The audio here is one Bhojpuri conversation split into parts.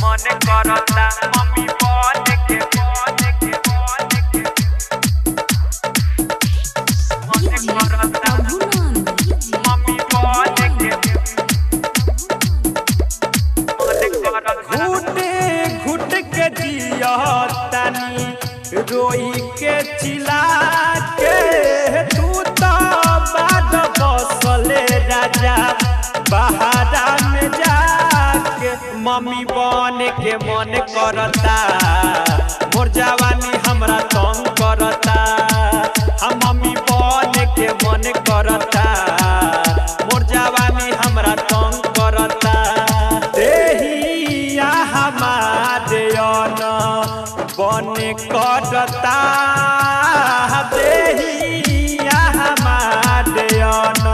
मन करता मम्मी बन के मन करता मम्मी बन के घुट के जिया तानी रोई के चिल्ला के तू तो बाद बसले राजा बहारा में जाके मम्मी बन के मन करता मोर जवानी हमरा तंग करता हम मम्मी बन के मन करता मोर जवानी हमरा तंग करता देहिया हमारे अन बन करता देहिया हमारे अन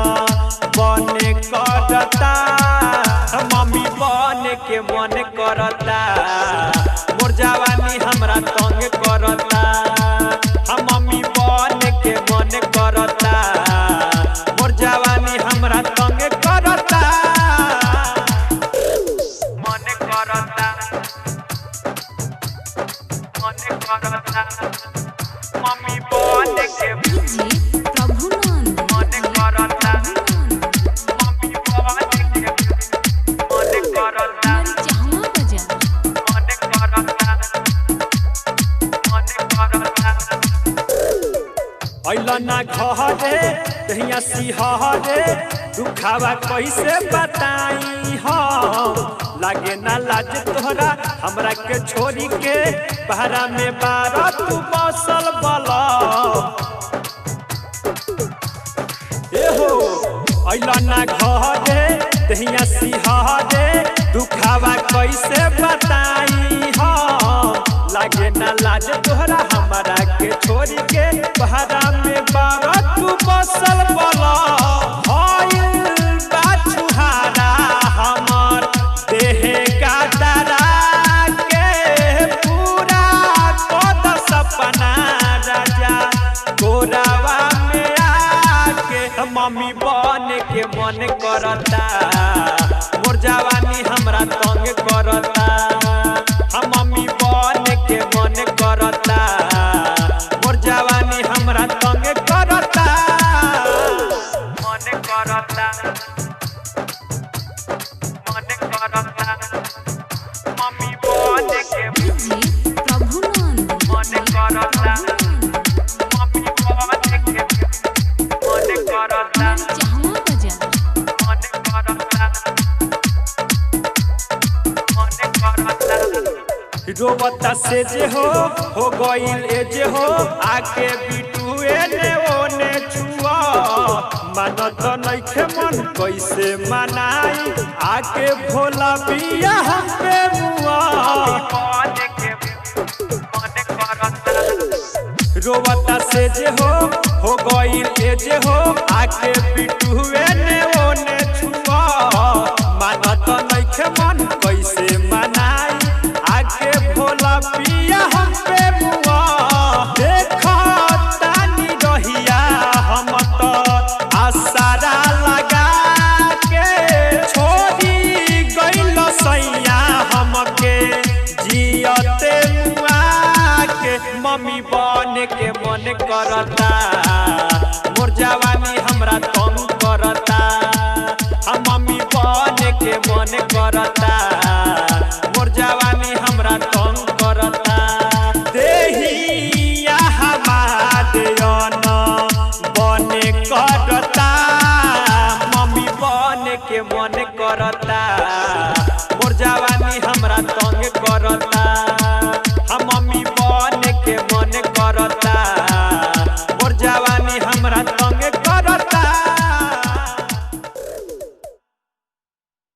बन करता मम्मी बन के मन करता मोर जवानी हमरा तंग करता हम मम्मी बन के मन करता मोर जवानी हमरा तंग करता मन करता मम्मी बन के ना घरे दहिया सिहरे दुखावा कैसे बताई हम लागे ना लाज तोहरा हमरा के छोड़ी के बहरा में बारा तू बसल बला एहो अइला ना घरे दहिया सिहरे दुखावा कैसे बताई हम लागे ना लाज तोहरा हमरा के छोड़ी के बहरा में बारा तू बसल बला छुहारा हमर देह का डरा के पूरा कद सपना राजा गोरावा में आके मम्मी बन के मन करता मोर जवानी हमरा तंग करता हम मम्मी बन के मन करता मोर जवानी हमरा तंग करता मन करता मम्मी बन के मन करता मम्मी बन के मन करता रोवता से जे हो गईल ए जे हो आके बिटुए ने ओने छुआ मानत नइखे मन कैसे मनाई आके भोला बिया हम पे मुआ रोवता से जे हो गईल ए जे हो आके बिटुए ने ओने छुआ मानत नइखे मन कैसे मनाई आके भोला पिया हम पे मुआ देखा तानी रहिया हम तो आसारा लगा के छोड़ी गइल सैया हमके जियते मुआ के मम्मी बन के मन करता मोर जवानी हमरा तंग करता हम मम्मी बन के मन करता मोर जवानी हमरा तंग करता देहिया हमारे अन बन करता मम्मी बन के मन करता मोर जवानी हमरा तंग करता